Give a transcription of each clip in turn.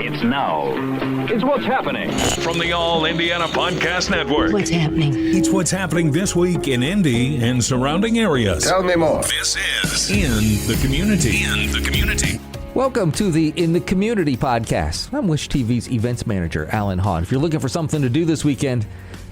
It's now. It's what's happening. From the All Indiana Podcast Network. What's happening? It's what's happening this week in Indy and surrounding areas. Tell me more. This is In the Community. In the Community. Welcome to the In the Community podcast. I'm Wish TV's events manager, Allan Haw. If you're looking for something to do this weekend,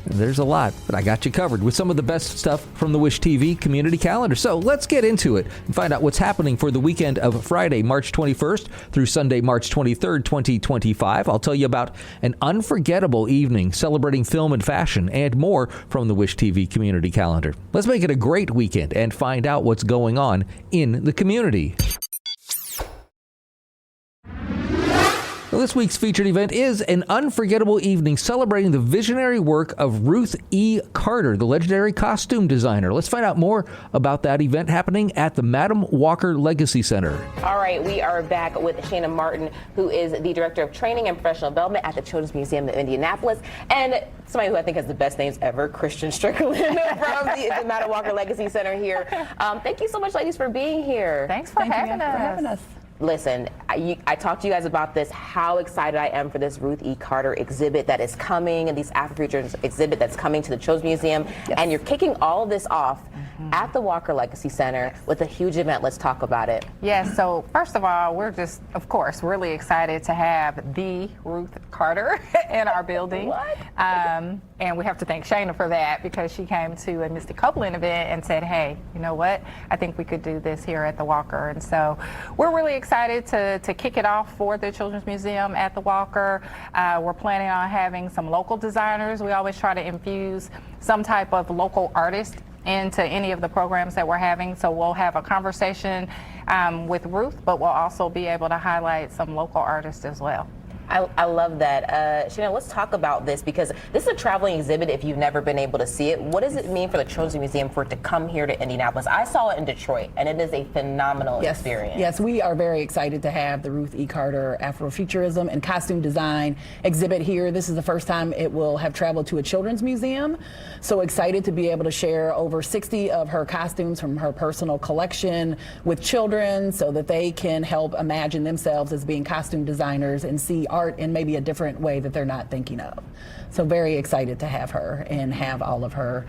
there's a lot, but I got you covered with some of the best stuff from the Wish TV community calendar. So let's get into it and find out what's happening for the weekend of Friday, March 21st through Sunday, March 23rd, 2025. I'll tell you about an unforgettable evening celebrating film and fashion and more from the Wish TV community calendar. Let's make it a great weekend and find out what's going on in the community. Well, this week's featured event is an unforgettable evening celebrating the visionary work of Ruth E. Carter, the legendary costume designer. Let's find out more about that event happening at the Madam Walker Legacy Center. All right, we are back with Shannon Martin, who is the Director of Training and Professional Development at the Children's Museum of Indianapolis, and somebody who I think has the best names ever, Christian Strickland from the Madam Walker Legacy Center here. Thank you so much, ladies, for being here. Thanks for having us. Listen, I talked to you guys about this, how excited I am for this Ruth E. Carter exhibit that is coming, and these Afro-Futures exhibit that's coming to the Children's Museum. Yes. And you're kicking all of this off at the Walker Legacy Center with a huge event. Let's talk about it. Yes, so first of all, we're just, of course, really excited to have the Ruth Carter in our building. What? And we have to thank Shayna for that, because she came to a Mr. Copeland event and said, hey, you know what? I think we could do this here at the Walker. And so we're really excited to kick it off for the Children's Museum at the Walker. We're planning on having some local designers. We always try to infuse some type of local artist into any of the programs that we're having. So we'll have a conversation with Ruth, but we'll also be able to highlight some local artists as well. I love that. Shannon, let's talk about this, because this is a traveling exhibit if you've never been able to see it. What does it mean for the Children's Museum for it to come here to Indianapolis? I saw it in Detroit, and it is a phenomenal experience. Yes, we are very excited to have the Ruth E. Carter Afrofuturism and Costume Design exhibit here. This is the first time it will have traveled to a children's museum. So excited to be able to share over 60 of her costumes from her personal collection with children, so that they can help imagine themselves as being costume designers and see art in maybe a different way that they're not thinking of. So very excited to have her and have all of her,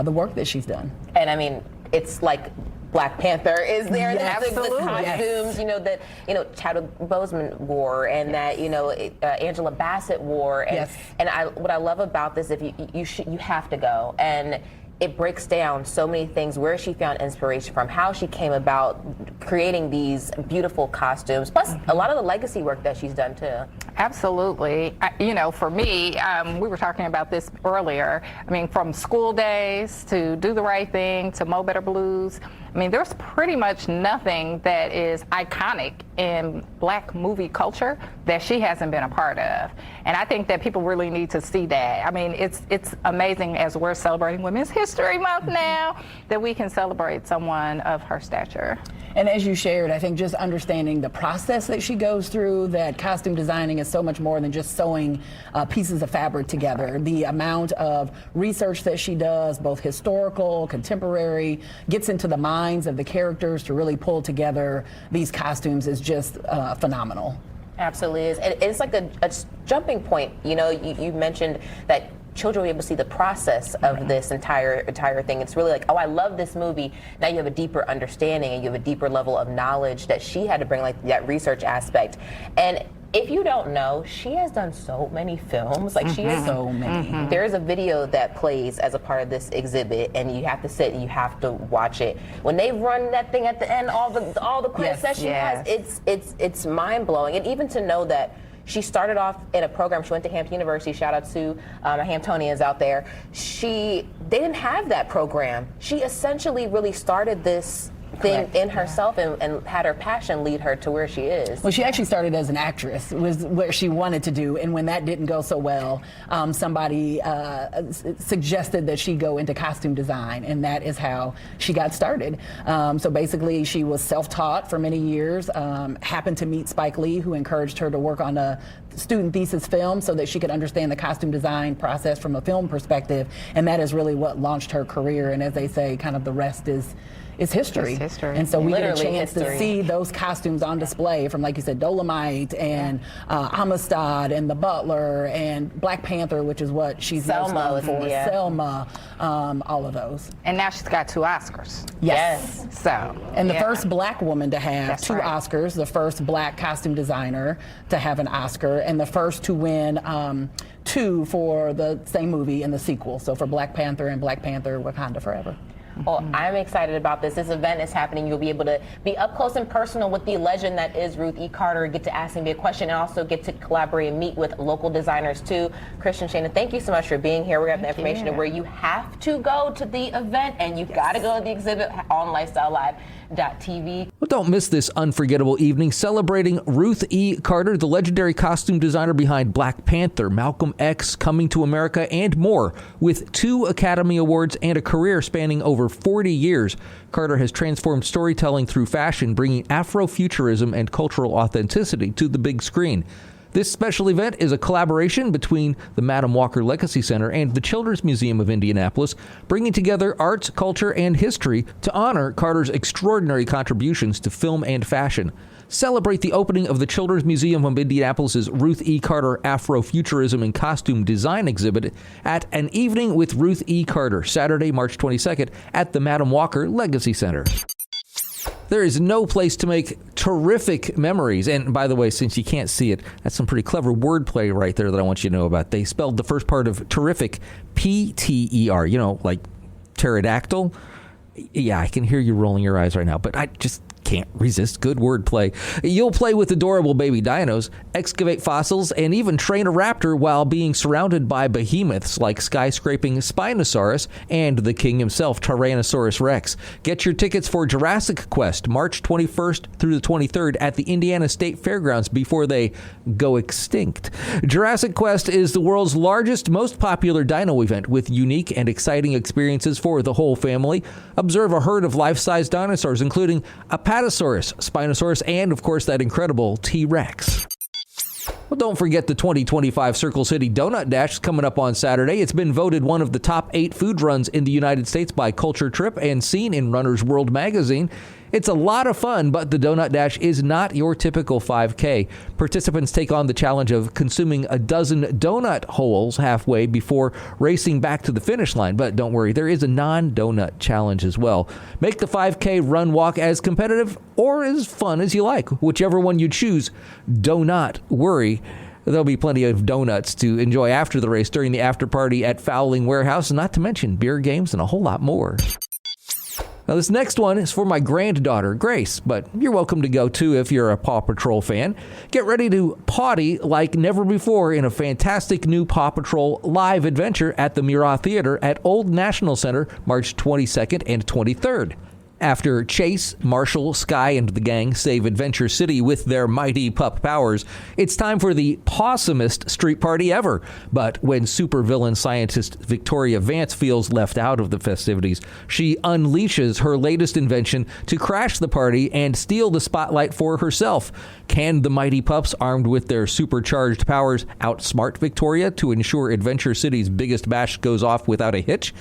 the work that she's done. And I mean, it's like Black Panther is there. Yes, the costumes, yes. that Chadwick Boseman wore, and that Angela Bassett wore. And, yes. And what I love about this, if you have to go, and it breaks down so many things, where she found inspiration from, how she came about creating these beautiful costumes, plus a lot of the legacy work that she's done too. Absolutely. For me, we were talking about this earlier. I mean, from School Days to Do the Right Thing to Mo Better Blues, I mean, there's pretty much nothing that is iconic in Black movie culture that she hasn't been a part of. And I think that people really need to see that. I mean, it's amazing, as we're celebrating Women's History Month now, that we can celebrate someone of her stature. And as you shared, I think just understanding the process that she goes through, that costume designing is so much more than just sewing pieces of fabric together. The amount of research that she does, both historical, contemporary, gets into the minds of the characters to really pull together these costumes is just phenomenal. Absolutely is. And it's like a jumping point. You mentioned that children will be able to see the process of this entire thing. It's really like, oh, I love this movie. Now you have a deeper understanding, and you have a deeper level of knowledge that she had to bring, like that research aspect. And if you don't know, she has done so many films. Like she has so many. There is a video that plays as a part of this exhibit, and you have to sit and you have to watch it. When they run that thing at the end, all the credits that she has, it's mind blowing. And even to know that she started off in a program. She went to Hampton University. Shout out to my Hamptonians out there. They didn't have that program. She essentially really started this thing in herself and had her passion lead her to where she is. Well, she actually started as an actress, was what she wanted to do, and when that didn't go so well, somebody suggested that she go into costume design, and that is how she got started. So basically, she was self-taught for many years, happened to meet Spike Lee, who encouraged her to work on a student thesis film so that she could understand the costume design process from a film perspective, and that is really what launched her career. And as they say, kind of the rest is it's history. It's history. And so we get a Literally chance history. to see those costumes on display from, like you said, Dolomite and Amistad and the Butler and Black Panther, which is what she's most Selma known was- for. yeah. Selma, all of those. And now she's got 2 Oscars. Yes. So. And the yeah. first Black woman to have That's 2 right. Oscars, the first Black costume designer to have an Oscar, and the first to win 2 for the same movie in the sequel. So for Black Panther and Black Panther Wakanda Forever. Well, I'm excited about this. This event is happening. You'll be able to be up close and personal with the legend that is Ruth E. Carter, get to ask me a question, and also get to collaborate and meet with local designers too. Christian, Shayna, thank you so much for being here. We're going to have the information of where you have to go to the event, and you've got to go to the exhibit on lifestylelive.tv. Well, don't miss this unforgettable evening celebrating Ruth E. Carter, the legendary costume designer behind Black Panther, Malcolm X, Coming to America, and more. With 2 Academy Awards and a career spanning over 40 years, Carter has transformed storytelling through fashion, bringing Afrofuturism and cultural authenticity to the big screen. This special event is a collaboration between the Madam Walker Legacy Center and the Children's Museum of Indianapolis, bringing together arts, culture, and history to honor Carter's extraordinary contributions to film and fashion. Celebrate the opening of the Children's Museum of Indianapolis' Ruth E. Carter Afrofuturism and Costume Design exhibit at An Evening with Ruth E. Carter, Saturday, March 22nd at the Madam Walker Legacy Center. There is no place to make terrific memories. And by the way, since you can't see it, that's some pretty clever wordplay right there that I want you to know about. They spelled the first part of terrific, P-T-E-R, like pterodactyl. Yeah, I can hear you rolling your eyes right now, but I just can't resist good wordplay. You'll play with adorable baby dinos, excavate fossils, and even train a raptor while being surrounded by behemoths like skyscraping Spinosaurus and the king himself, Tyrannosaurus Rex. Get your tickets for Jurassic Quest, March 21st through the 23rd at the Indiana State Fairgrounds before they go extinct. Jurassic Quest is the world's largest, most popular dino event with unique and exciting experiences for the whole family. Observe a herd of life-size dinosaurs, including Apatosaurus, Spinosaurus, and, of course, that incredible T-Rex. Well, don't forget the 2025 Circle City Donut Dash coming up on Saturday. It's been voted one of the top 8 food runs in the United States by Culture Trip and seen in Runner's World magazine. It's a lot of fun, but the Donut Dash is not your typical 5K. Participants take on the challenge of consuming a dozen donut holes halfway before racing back to the finish line. But don't worry, there is a non-donut challenge as well. Make the 5K run walk as competitive or as fun as you like. Whichever one you choose, do not worry. There'll be plenty of donuts to enjoy after the race during the after party at Fowling Warehouse, not to mention beer games and a whole lot more. Now, this next one is for my granddaughter, Grace, but you're welcome to go too if you're a Paw Patrol fan. Get ready to potty like never before in a fantastic new Paw Patrol live adventure at the Murat Theater at Old National Center, March 22nd and 23rd. After Chase, Marshall, Sky, and the gang save Adventure City with their mighty pup powers, it's time for the possumest street party ever. But when supervillain scientist Victoria Vance feels left out of the festivities, she unleashes her latest invention to crash the party and steal the spotlight for herself. Can the mighty pups, armed with their supercharged powers, outsmart Victoria to ensure Adventure City's biggest bash goes off without a hitch?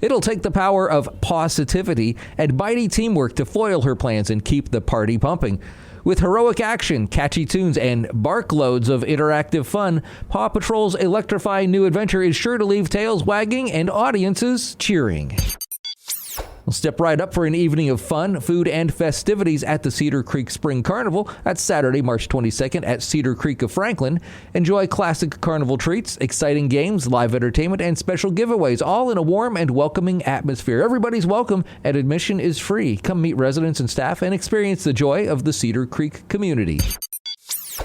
It'll take the power of positivity and mighty teamwork to foil her plans and keep the party pumping. With heroic action, catchy tunes, and bark loads of interactive fun, Paw Patrol's electrifying new adventure is sure to leave tails wagging and audiences cheering. We'll step right up for an evening of fun, food, and festivities at the Cedar Creek Spring Carnival. That's Saturday, March 22nd at Cedar Creek of Franklin. Enjoy classic carnival treats, exciting games, live entertainment, and special giveaways, all in a warm and welcoming atmosphere. Everybody's welcome, and admission is free. Come meet residents and staff and experience the joy of the Cedar Creek community.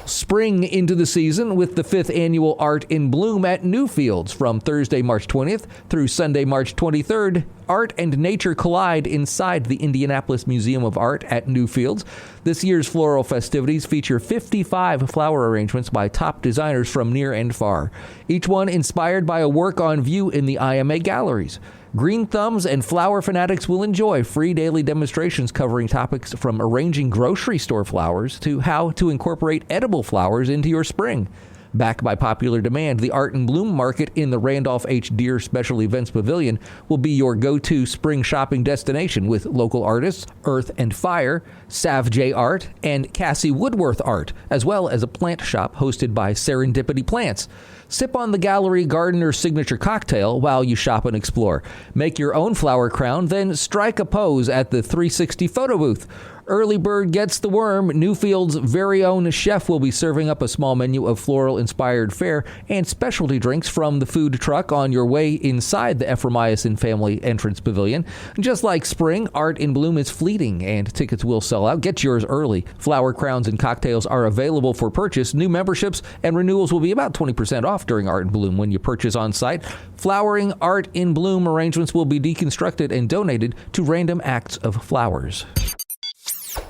Spring into the season with the 5th annual Art in Bloom at Newfields from Thursday, March 20th through Sunday, March 23rd. Art and nature collide inside the Indianapolis Museum of Art at Newfields. This year's floral festivities feature 55 flower arrangements by top designers from near and far, each one inspired by a work on view in the IMA galleries. Green thumbs and flower fanatics will enjoy free daily demonstrations covering topics from arranging grocery store flowers to how to incorporate edible flowers into your spring. Backed by popular demand, the Art and Bloom Market in the Randolph H. Deere Special Events Pavilion will be your go-to spring shopping destination with local artists Earth and Fire, Sav J Art, and Cassie Woodworth Art, as well as a plant shop hosted by Serendipity Plants. Sip on the gallery gardener's signature cocktail while you shop and explore. Make your own flower crown, then strike a pose at the 360 photo booth. Early bird gets the worm. Newfield's very own chef will be serving up a small menu of floral-inspired fare and specialty drinks from the food truck on your way inside the Ephraimiason Family Entrance Pavilion. Just like spring, Art in Bloom is fleeting and tickets will sell out. Get yours early. Flower crowns and cocktails are available for purchase. New memberships and renewals will be about 20% off during Art in Bloom when you purchase on site. Flowering Art in Bloom arrangements will be deconstructed and donated to random acts of flowers.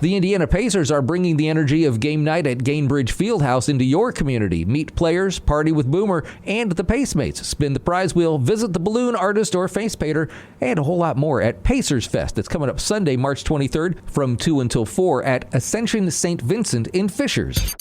The Indiana Pacers are bringing the energy of game night at Gainbridge Fieldhouse into your community. Meet players, party with Boomer, and the Pacemates. Spin the prize wheel, visit the balloon artist or face painter, and a whole lot more at Pacers Fest. That's coming up Sunday, March 23rd from 2 until 4 at Ascension St. Vincent in Fishers.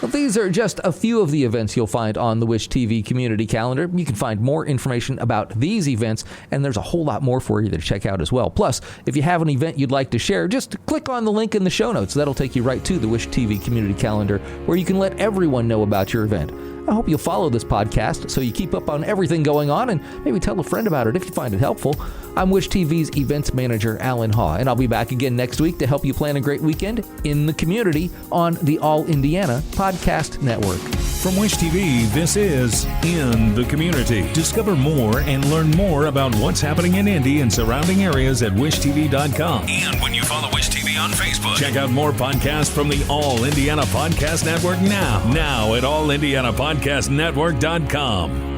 Well, these are just a few of the events you'll find on the Wish TV community calendar. You can find more information about these events, and there's a whole lot more for you to check out as well. Plus, if you have an event you'd like to share, just click on the link in the show notes. That'll take you right to the Wish TV community calendar, where you can let everyone know about your event. I hope you'll follow this podcast so you keep up on everything going on, and maybe tell a friend about it if you find it helpful. I'm Wish TV's events manager, Allan Haw, and I'll be back again next week to help you plan a great weekend in the community on the All Indiana Podcast Network. From Wish TV, this is In the Community. Discover more and learn more about what's happening in Indy and surrounding areas at wishtv.com. And when you follow Wish TV on Facebook, check out more podcasts from the All Indiana Podcast Network now at allindianapodcastnetwork.com.